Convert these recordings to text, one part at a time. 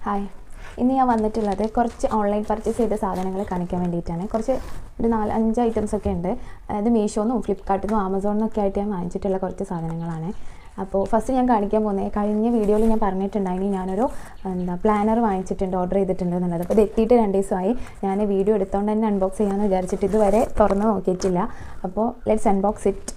Hi, ഇന്ന് ഞാൻ വന്നിട്ടുള്ളത് കുറച്ച് ഓൺലൈൻ പർച്ചേസ് ചെയ്ത സാധനങ്ങൾ കാണിക്കാൻ വേണ്ടിയിട്ടാണ്. ഒരു 4-5 ഐറ്റംസ് ഒക്കെ ഉണ്ട്. അതായത് മീഷോന്നും ഫ്ലിപ്കാർട്ടിന്നും ആമസോണിന്നൊക്കെ ആയിട്ട് ഞാൻ വാങ്ങിച്ചിട്ടുള്ള കുറച്ച് സാധനങ്ങളാണ്. അപ്പോൾ ഫസ്റ്റ് ഞാൻ കാണിക്കാൻ പോകുന്നത്, കഴിഞ്ഞ വീഡിയോയിൽ ഞാൻ പറഞ്ഞിട്ടുണ്ടായിരുന്നു ഞാനൊരു പ്ലാനർ വാങ്ങിച്ചിട്ടുണ്ട്, ഓർഡർ ചെയ്തിട്ടുണ്ട് എന്നുള്ളത്. അപ്പോൾ ഇത് എത്തിയിട്ട് 2 ദിവസമായി. ഞാൻ വീഡിയോ എടുത്തുകൊണ്ട് തന്നെ അൺബോക്സ് ചെയ്യാമെന്ന് വിചാരിച്ചിട്ട് ഇതുവരെ തുറന്ന് നോക്കിയിട്ടില്ല. അപ്പോൾ ലെറ്റ്സ് അൺബോക്സ് ഇറ്റ്.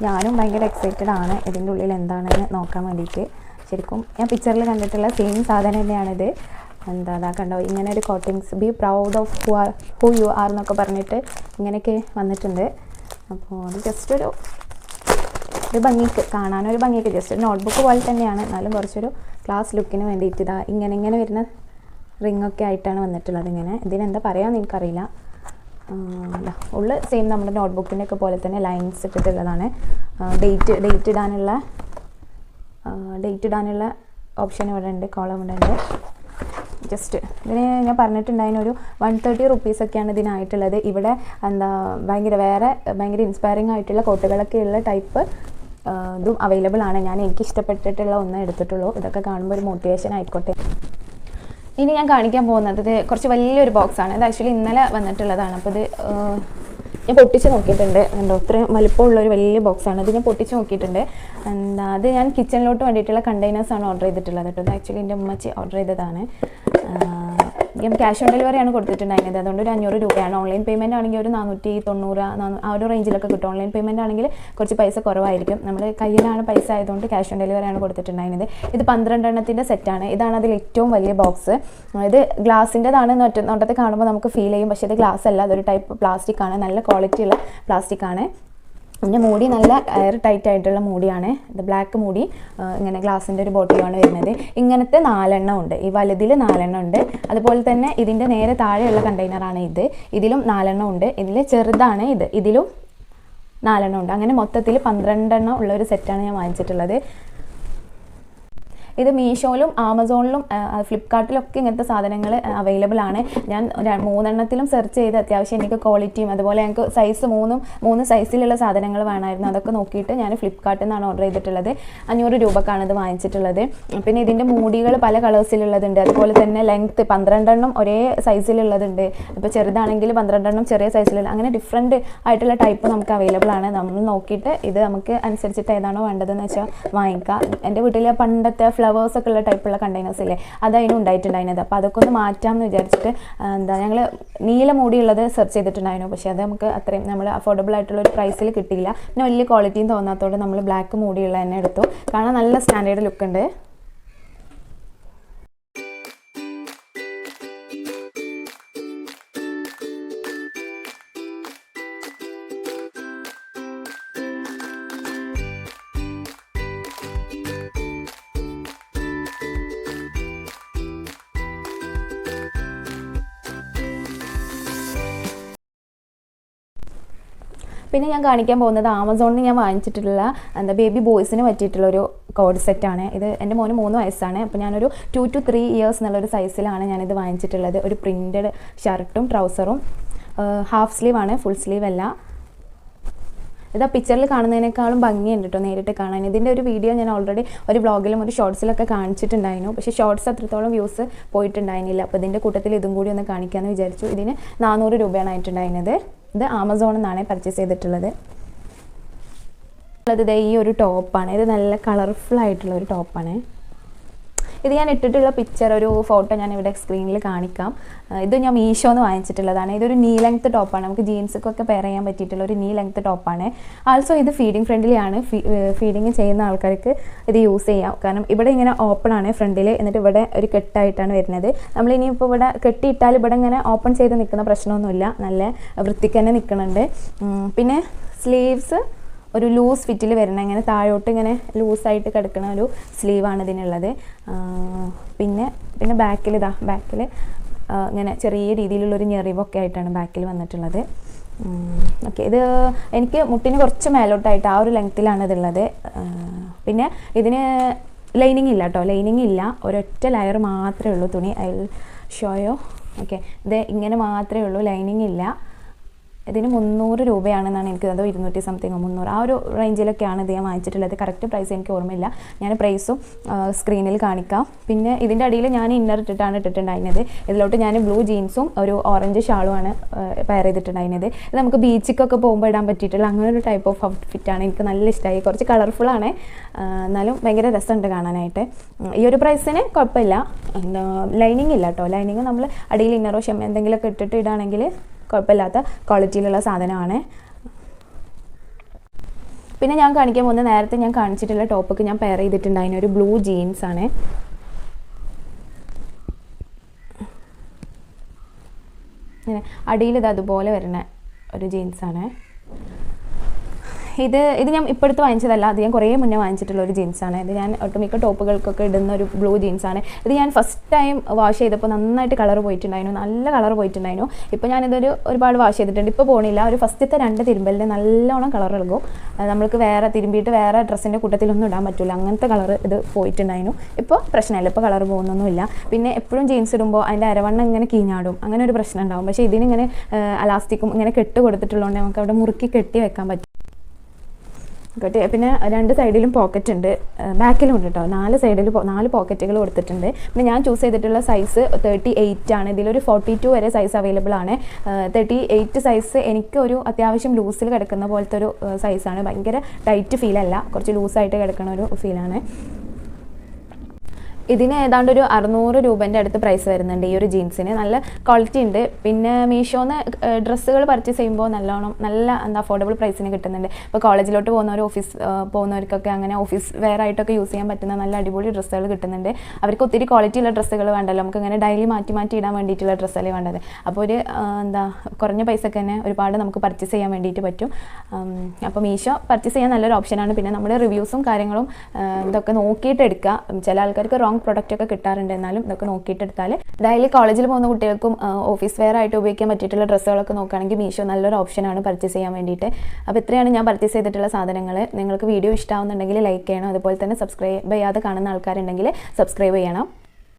ഞാനും ഭയങ്കര എക്സൈറ്റഡ് ആണ് ഇതിൻ്റെ ഉള്ളിൽ എന്താണെന്ന് നോക്കാൻ വേണ്ടിയിട്ട്. ശരിക്കും ഞാൻ പിക്ചറിൽ കണ്ടിട്ടുള്ള സെയിം സാധനം തന്നെയാണിത്. അതാ കണ്ടോ, ഇങ്ങനെ ഒരു coatings, be proud of who you are എന്നൊക്കെ പറഞ്ഞിട്ട് ഇങ്ങനെയൊക്കെ വന്നിട്ടുണ്ട്. അപ്പോൾ അത് ജസ്റ്റ് ഒരു ഭംഗിക്ക്, കാണാനൊരു ഭംഗിക്ക്, ജസ്റ്റ് ഒരു നോട്ട്ബുക്ക് പോലെ തന്നെയാണ്, എന്നാലും കുറച്ചൊരു ക്ലാസ് ലുക്കിന് വേണ്ടിയിട്ട് ഇതാ ഇങ്ങനെ വരുന്ന റിങ്ങൊക്കെ ആയിട്ടാണ് വന്നിട്ടുള്ളത്. ഇങ്ങനെ ഇതിനെന്താ പറയാമെന്ന് എനിക്കറിയില്ല. ഉള്ള സെയിം നമ്മുടെ നോട്ട്ബുക്കിൻ്റെ ഒക്കെ പോലെ തന്നെ ലൈൻസ് ഇട്ടിട്ടുള്ളതാണ്. ഡേറ്റ് ഇടാനുള്ള ഓപ്ഷൻ ഇവിടെ ഉണ്ട്, കോളം ഇവിടെ ഉണ്ട്. ജസ്റ്റ് ഇതിന് ഞാൻ പറഞ്ഞിട്ടുണ്ടായിരുന്നു ഒരു 130 റുപ്പീസൊക്കെയാണ് ഇതിനായിട്ടുള്ളത്. ഇവിടെ ഭയങ്കര ഇൻസ്പയറിംഗ് ആയിട്ടുള്ള കോട്ടുകളൊക്കെ ഉള്ള ടൈപ്പ് ഇതും അവൈലബിൾ ആണ്. എനിക്ക് ഇഷ്ടപ്പെട്ടിട്ടുള്ള ഒന്നേ എടുത്തിട്ടുള്ളൂ. ഇതൊക്കെ കാണുമ്പോൾ ഒരു മോട്ടിവേഷൻ ആയിക്കോട്ടെ. ഇനി ഞാൻ കാണിക്കാൻ പോകുന്നത് ഇത് കുറച്ച് വലിയൊരു ബോക്സാണ്. ഇത് ആക്ച്വലി ഇന്നലെ വന്നിട്ടുള്ളതാണ്. അപ്പോൾ ഇത് ഞാൻ പൊട്ടിച്ച് നോക്കിയിട്ടുണ്ട്. ഇത്രയും വലിപ്പമുള്ളൊരു വലിയ ബോക്സാണ്. ഇത് ഞാൻ പൊട്ടിച്ച് നോക്കിയിട്ടുണ്ട്. അത് ഞാൻ കിച്ചണിലോട്ട് വേണ്ടിയിട്ടുള്ള കണ്ടെയ്നേഴ്സാണ് ഓർഡർ ചെയ്തിട്ടുള്ളത് കേട്ടോ. ഇത് ആക്ച്വലി എൻ്റെ ഉമ്മച്ചി ഓർഡർ ചെയ്തതാണ്. ഞാൻ ക്യാഷ് ഓൺ ഡെലിവറിയാണ് കൊടുത്തിട്ടുണ്ടായിരുന്നത്. അതുകൊണ്ട് ഒരു 500 രൂപയാണ്. ഓൺലൈൻ പേയ്മെൻറ്റ് ആണെങ്കിൽ ഒരു 490 ആ ഒരു റേഞ്ചിലൊക്കെ കിട്ടും. ഓൺലൈൻ പേയ്മെൻറ്റ് ആണെങ്കിൽ കുറച്ച് പൈസ കുറവായിരിക്കും. നമ്മൾ കയ്യിലാണ് പൈസ ആയതുകൊണ്ട് ക്യാഷ് ഓൺ ഡെലിവറിയാണ് കൊടുത്തിട്ടുണ്ടായിരുന്നത്. ഇത് 12 എണ്ണത്തിൻ്റെ സെറ്റാണ്. ഇതാണ് അതിൽ ഏറ്റവും വലിയ ബോക്സ്. ഇത് ഗ്ലാസിൻ്റെതാണ് നോട്ടത്തിൽ കാണുമ്പോൾ നമുക്ക് ഫീൽ ചെയ്യും. പക്ഷേ ഇത് ഗ്ലാസ് അല്ല, അതൊരു ടൈപ്പ് പ്ലാസ്റ്റിക് ആണ്. നല്ല ക്വാളിറ്റിയുള്ള പ്ലാസ്റ്റിക് ആണ്. പിന്നെ മൂടി നല്ല എയർ ടൈറ്റ് ആയിട്ടുള്ള മൂടിയാണ്. ഇത് ബ്ലാക്ക് മൂടി, ഇങ്ങനെ ഗ്ലാസിൻ്റെ ഒരു ബോട്ടിലാണ് വരുന്നത്. ഇങ്ങനത്തെ 4 എണ്ണം ഉണ്ട്. ഈ വലുതിൽ 4 എണ്ണം ഉണ്ട്. അതുപോലെ തന്നെ ഇതിൻ്റെ നേരെ താഴെയുള്ള കണ്ടെയ്നറാണ് ഇത്. ഇതിലും 4 എണ്ണം ഉണ്ട്. ഇതിൽ ചെറുതാണ് ഇത്. ഇതിലും 4 എണ്ണം ഉണ്ട്. അങ്ങനെ മൊത്തത്തിൽ 12 എണ്ണം ഉള്ള ഒരു സെറ്റാണ് ഞാൻ വാങ്ങിച്ചിട്ടുള്ളത്. ഇത് മീഷോയിലും ആമസോണിലും ഫ്ലിപ്കാർട്ടിലൊക്കെ ഇങ്ങനത്തെ സാധനങ്ങൾ അവൈലബിൾ ആണ്. ഞാൻ 3 എണ്ണത്തിലും സെർച്ച് ചെയ്ത് അത്യാവശ്യം എനിക്ക് ക്വാളിറ്റിയും അതുപോലെ എനിക്ക് സൈസ് 3 സൈസിലുള്ള സാധനങ്ങൾ വേണമായിരുന്നു. അതൊക്കെ നോക്കിയിട്ട് ഞാൻ ഫ്ലിപ്കാർട്ടിൽ നിന്നാണ് ഓർഡർ ചെയ്തിട്ടുള്ളത്. 500 രൂപക്കാണ് ഇത് വാങ്ങിച്ചിട്ടുള്ളത്. പിന്നെ ഇതിൻ്റെ മൂടികൾ പല കളേഴ്സിലുള്ളതുണ്ട്. അതുപോലെ തന്നെ ലെങ്ത്ത് 12 എണ്ണം ഒരേ സൈസിലുള്ളതുണ്ട്. ഇപ്പോൾ ചെറുതാണെങ്കിൽ 12 എണ്ണം ചെറിയ സൈസിലുള്ള, അങ്ങനെ ഡിഫറെൻറ്റ് ആയിട്ടുള്ള ടൈപ്പ് നമുക്ക് അവൈലബിൾ ആണ്. നമ്മൾ നോക്കിയിട്ട് ഇത് നമുക്ക് അനുസരിച്ചിട്ട് ഏതാണോ വേണ്ടതെന്ന് വെച്ചാൽ വാങ്ങിക്കാം. എൻ്റെ വീട്ടിലെ പണ്ടത്തെ ഫ്ലവേഴ്സ് ഒക്കെ ഉള്ള ടൈപ്പുള്ള കണ്ടെയ്നേഴ്സ് ഇല്ലേ, അതതിനും ഉണ്ടായിട്ടുണ്ടായിരുന്നത്. അപ്പോൾ അതൊക്കെ ഒന്ന് മാറ്റാമെന്ന് വിചാരിച്ചിട്ട് ഞങ്ങൾ നീല മൂടിയുള്ളത് സെർച്ച് ചെയ്തിട്ടുണ്ടായിരുന്നു. പക്ഷേ അത് നമുക്ക് അത്രയും നമ്മൾ അഫോർഡബിൾ ആയിട്ടുള്ള ഒരു പ്രൈസിൽ കിട്ടിയില്ല. പിന്നെ വലിയ ക്വാളിറ്റിയും തോന്നാത്തതുകൊണ്ട് നമ്മൾ ബ്ലാക്ക് മൂടിയുള്ള തന്നെ എടുത്തു. കാണാൻ നല്ല സ്റ്റാൻഡേർഡ് ലുക്ക് ഉണ്ട്. പിന്നെ ഞാൻ കാണിക്കാൻ പോകുന്നത് ആമസോണിൽ ഞാൻ വാങ്ങിച്ചിട്ടുള്ള ബേബി ബോയ്സിന് പറ്റിയിട്ടുള്ളൊരു കോഡ് സെറ്റാണ്. ഇത് എൻ്റെ മോന് 3 വയസ്സാണ്. അപ്പോൾ ഞാനൊരു 2 to 3 ഇയേഴ്സ് എന്നുള്ളൊരു സൈസിലാണ് ഞാനിത് വാങ്ങിച്ചിട്ടുള്ളത്. ഒരു പ്രിൻറ്റഡ് ഷർട്ടും ട്രൗസറും, ഹാഫ് സ്ലീവ് ആണ്, ഫുൾ സ്ലീവ് അല്ല. ഇത് ആ പിക്ചറിൽ കാണുന്നതിനേക്കാളും ഭംഗിയുണ്ട് കേട്ടോ നേരിട്ട് കാണാൻ. ഇതിൻ്റെ ഒരു വീഡിയോ ഞാൻ ഓൾറെഡി ഒരു വ്ളോഗിലും ഒരു ഷോർട്സിലൊക്കെ കാണിച്ചിട്ടുണ്ടായിരുന്നു. പക്ഷേ ഷോർട്സ് അത്രത്തോളം വ്യൂസ് പോയിട്ടുണ്ടായിരുന്നില്ല. അപ്പോൾ ഇതിൻ്റെ കൂട്ടത്തിൽ ഇതും കൂടി ഒന്ന് കാണിക്കാമെന്ന് വിചാരിച്ചു. ഇതിന് 400 രൂപയാണ് ആയിട്ടുണ്ടായിരുന്നത്. ഇത് ആമസോണിൽ നിന്നാണ് പർച്ചേസ് ചെയ്തിട്ടുള്ളത്. ഇത് ഈ ഒരു ടോപ്പാണ്. ഇത് നല്ല കളർഫുൾ ആയിട്ടുള്ള ഒരു ടോപ്പാണ്. ഇത് ഞാൻ ഇട്ടിട്ടുള്ള പിക്ചർ, ഒരു ഫോട്ടോ ഞാൻ ഇവിടെ സ്ക്രീനിൽ കാണിക്കാം. ഇത് ഞാൻ മീഷോന്ന് വാങ്ങിച്ചിട്ടുള്ളതാണ്. ഇതൊരു നീ ലെങ്ത് ടോപ്പാണ്. നമുക്ക് ജീൻസൊക്കെ പെയർ ചെയ്യാൻ പറ്റിയിട്ടുള്ള ഒരു നീ ലെങ്ത് ടോപ്പാണ്. ആൾസോ ഇത് ഫീഡിങ് ഫ്രണ്ട്ലി ആണ്. ഫീഡിങ് ചെയ്യുന്ന ആൾക്കാർക്ക് ഇത് യൂസ് ചെയ്യാം. കാരണം ഇവിടെ ഇങ്ങനെ ഓപ്പൺ ആണ് ഫ്രണ്ടിൽ, എന്നിട്ട് ഇവിടെ ഒരു കെട്ടായിട്ടാണ് വരുന്നത്. നമ്മളിനിയിപ്പോൾ ഇവിടെ കെട്ടിയിട്ടാൽ ഇവിടെ ഇങ്ങനെ ഓപ്പൺ ചെയ്ത് നിൽക്കുന്ന പ്രശ്നമൊന്നുമില്ല. നല്ല വൃത്തിക്ക് തന്നെ നിൽക്കുന്നുണ്ട്. പിന്നെ സ്ലീവ്സ് ഒരു ലൂസ് ഫിറ്റിൽ വരണം, ഇങ്ങനെ താഴോട്ട് ഇങ്ങനെ ലൂസായിട്ട് കിടക്കുന്ന ഒരു സ്ലീവാണ് ഇതിനുള്ളത്. പിന്നെ ബാക്കിൽ ഇങ്ങനെ ചെറിയ രീതിയിലുള്ളൊരു ഞെറിവൊക്കെ ആയിട്ടാണ് ബാക്കിൽ വന്നിട്ടുള്ളത്. ഓക്കെ, ഇത് എനിക്ക് മുട്ടിന് കുറച്ച് മേലോട്ടായിട്ട് ആ ഒരു ലെങ്ത്തിലാണ് ഇതുള്ളത്. പിന്നെ ഇതിന് ലൈനിങ് ഇല്ല കേട്ടോ, ലൈനിങ് ഇല്ല. ഒരൊറ്റ ലെയർ മാത്രമേ ഉള്ളൂ തുണി. ഷോയോ ഓക്കെ, ഇത് ഇങ്ങനെ മാത്രമേ ഉള്ളൂ, ലൈനിങ് ഇല്ല. ഇതിന് 300 രൂപയാണെന്നാണ് എനിക്ക്, അതോ 200 സംതിങ് 300 ആ ഒരു റേഞ്ചിലൊക്കെയാണ് ഇത് ഞാൻ വാങ്ങിച്ചിട്ടുള്ളത്. കറക്റ്റ് പ്രൈസ് എനിക്ക് ഓർമ്മയില്ല, ഞാൻ പ്രൈസും സ്ക്രീനിൽ കാണിക്കാം. പിന്നെ ഇതിൻ്റെ അടിയിൽ ഞാൻ ഇന്നർ ഇട്ടിട്ടാണ് ഇട്ടിട്ടുണ്ടായിരുന്നത്. ഇതിലോട്ട് ഞാൻ ബ്ലൂ ജീൻസും ഒരു ഓറഞ്ച് ഷാളുമാണ് പെയർ ചെയ്തിട്ടുണ്ടായിരുന്നത്. ഇത് നമുക്ക് ബീച്ചിക്കൊക്കെ പോകുമ്പോൾ ഇടാൻ പറ്റിയിട്ടുള്ള അങ്ങനെ ഒരു ടൈപ്പ് ഓഫ് ഔട്ട്ഫിറ്റാണ്. എനിക്ക് നല്ല ഇഷ്ടമായി. കുറച്ച് കളർഫുള്ളാണ്, എന്നാലും ഭയങ്കര രസമുണ്ട് കാണാനായിട്ട്. ഈ ഒരു പ്രൈസിന് കുഴപ്പമില്ല. എന്താ ലൈനിങ് ഇല്ല കേട്ടോ, ലൈനിങ് നമ്മൾ അടിയിൽ ഇന്നറോ ഷെമ്മ എന്തെങ്കിലുമൊക്കെ ഇട്ടിട്ട് ഇടുകയാണെങ്കിൽ കുഴപ്പമില്ലാത്ത ക്വാളിറ്റിയിലുള്ള സാധനമാണ്. പിന്നെ ഞാൻ കാണിക്കാൻ പോകുന്നത് നേരത്തെ ഞാൻ കാണിച്ചിട്ടുള്ള ടോപ്പൊക്കെ ഞാൻ പെയർ ചെയ്തിട്ടുണ്ടായിരുന്ന ഒരു ബ്ലൂ ജീൻസാണ്. ഇങ്ങനെ അടിയിൽ ഇത് അതുപോലെ വരുന്ന ഒരു ജീൻസാണ്. ഇത് ഞാൻ ഇപ്പോഴത്തെ വാങ്ങിച്ചതല്ല, അത് ഞാൻ കുറേ മുന്നേ വാങ്ങിച്ചിട്ടുള്ള ഒരു ജീൻസാണ്. ഇത് ഞാൻ ഒട്ടുമിക്ക ടോപ്പുകൾക്കൊക്കെ ഇടുന്ന ഒരു ബ്ലൂ ജീൻസാണ്. ഇത് ഞാൻ ഫസ്റ്റ് ടൈം വാഷ് ചെയ്തപ്പോൾ നന്നായിട്ട് കളർ പോയിട്ടുണ്ടായിരുന്നു, നല്ല കളർ പോയിട്ടുണ്ടായിരുന്നു. ഇപ്പോൾ ഞാനിതൊരു ഒരുപാട് വാഷ് ചെയ്തിട്ടുണ്ട്, ഇപ്പോൾ പോകണില്ല. ഒരു ഫസ്റ്റത്തെ 2 തിരുമ്പലിന് നല്ലോണം കളർ ഇളകും. നമ്മൾക്ക് വേറെ തിരുമ്പിയിട്ട് വേറെ ഡ്രസ്സിൻ്റെ കൂട്ടത്തിലൊന്നും ഇടാൻ പറ്റില്ല, അങ്ങനത്തെ കളർ ഇത് പോയിട്ടുണ്ടായിരുന്നു. ഇപ്പോൾ പ്രശ്നമില്ല, ഇപ്പോൾ കളർ പോകുന്നൊന്നുമില്ല. പിന്നെ എപ്പോഴും ജീൻസ് ഇടുമ്പോൾ അതിൻ്റെ അരവണ്ണം ഇങ്ങനെ കീഞ്ഞാടും, അങ്ങനെ ഒരു പ്രശ്നം ഉണ്ടാവും. പക്ഷേ ഇതിനിങ്ങനെ അലാസ്റ്റിക്കും ഇങ്ങനെ കെട്ട് കൊടുത്തിട്ടുള്ളതുകൊണ്ട് നമുക്ക് അവിടെ മുറുക്കി കെട്ടി വെക്കാൻ പറ്റും. പിന്നെ 2 സൈഡിലും പോക്കറ്റ് ഉണ്ട്, ബാക്കിലും ഉണ്ട് കേട്ടോ. 4 സൈഡിൽ 4 പോക്കറ്റുകൾ കൊടുത്തിട്ടുണ്ട്. പിന്നെ ഞാൻ ചൂസ് ചെയ്തിട്ടുള്ള സൈസ് 38 ആണ്. ഇതിലൊരു 42 വരെ സൈസ് അവൈലബിൾ ആണ്. 38 സൈസ് എനിക്കൊരു അത്യാവശ്യം ലൂസിൽ കിടക്കുന്ന പോലത്തെ ഒരു സൈസാണ്. ഭയങ്കര ടൈറ്റ് ഫീലല്ല, കുറച്ച് ലൂസായിട്ട് കിടക്കുന്ന ഒരു ഫീലാണ്. ഇതിന് ഏതാണ്ട് ഒരു 600 രൂപേൻ്റെ അടുത്ത് പ്രൈസ് വരുന്നുണ്ട് ഈ ഒരു ജീൻസിന്. നല്ല ക്വാളിറ്റി ഉണ്ട്. പിന്നെ മീഷോന്ന് ഡ്രസ്സുകൾ പർച്ചേസ് ചെയ്യുമ്പോൾ നല്ല അഫോർഡബിൾ പ്രൈസിന് കിട്ടുന്നുണ്ട്. ഇപ്പോൾ കോളേജിലോട്ട് പോകുന്നവർ, ഓഫീസ് പോകുന്നവർക്കൊക്കെ അങ്ങനെ ഓഫീസ് വെയർ ആയിട്ടൊക്കെ യൂസ് ചെയ്യാൻ പറ്റുന്ന നല്ല അടിപൊളി ഡ്രസ്സുകൾ കിട്ടുന്നുണ്ട്. അവർക്ക് ഒത്തിരി ക്വാളിറ്റിയുള്ള ഡ്രസ്സുകൾ വേണ്ടല്ലോ, നമുക്ക് ഇങ്ങനെ ഡെയിലി മാറ്റി ഇടാൻ വേണ്ടിയിട്ടുള്ള ഡ്രസ്സല്ലേ വേണ്ടത്. അപ്പോൾ ഒരു കുറഞ്ഞ പൈസക്ക് തന്നെ ഒരുപാട് നമുക്ക് പർച്ചേസ് ചെയ്യാൻ വേണ്ടിയിട്ട് പറ്റും. അപ്പോൾ മീഷോ പർച്ചേസ് ചെയ്യാൻ നല്ലൊരു ഓപ്ഷനാണ്. പിന്നെ നമ്മുടെ റിവ്യൂസും കാര്യങ്ങളും ഇതൊക്കെ നോക്കിയിട്ട് എടുക്കുക. ചില ആൾക്കാർക്ക് റോങ് പ്രൊഡക്റ്റ് ഒക്കെ കിട്ടാറുണ്ട്, എന്നാലും ഇതൊക്കെ നോക്കിയിട്ട് എടുത്താൽ ഡെയിലി കോളേജിൽ പോകുന്ന കുട്ടികൾക്കും ഓഫീസ് വെയർ ആയിട്ട് ഉപയോഗിക്കാൻ പറ്റിയിട്ടുള്ള ഡ്രസ്സുകളൊക്കെ നോക്കുകയാണെങ്കിൽ മീഷോ നല്ലൊരു ഓപ്ഷനാണ് പർച്ചേസ് ചെയ്യാൻ വേണ്ടിയിട്ട്. അപ്പോൾ ഇത്രയാണ് ഞാൻ പർച്ചേസ് ചെയ്തിട്ടുള്ള സാധനങ്ങൾ. നിങ്ങൾക്ക് വീഡിയോ ഇഷ്ടമാവുന്നുണ്ടെങ്കിൽ ലൈക്ക് ചെയ്യണം. അതുപോലെ തന്നെ സബ്സ്ക്രൈബ് ചെയ്യാതെ കാണുന്ന ആൾക്കാരുണ്ടെങ്കിൽ സബ്സ്ക്രൈബ് ചെയ്യണം.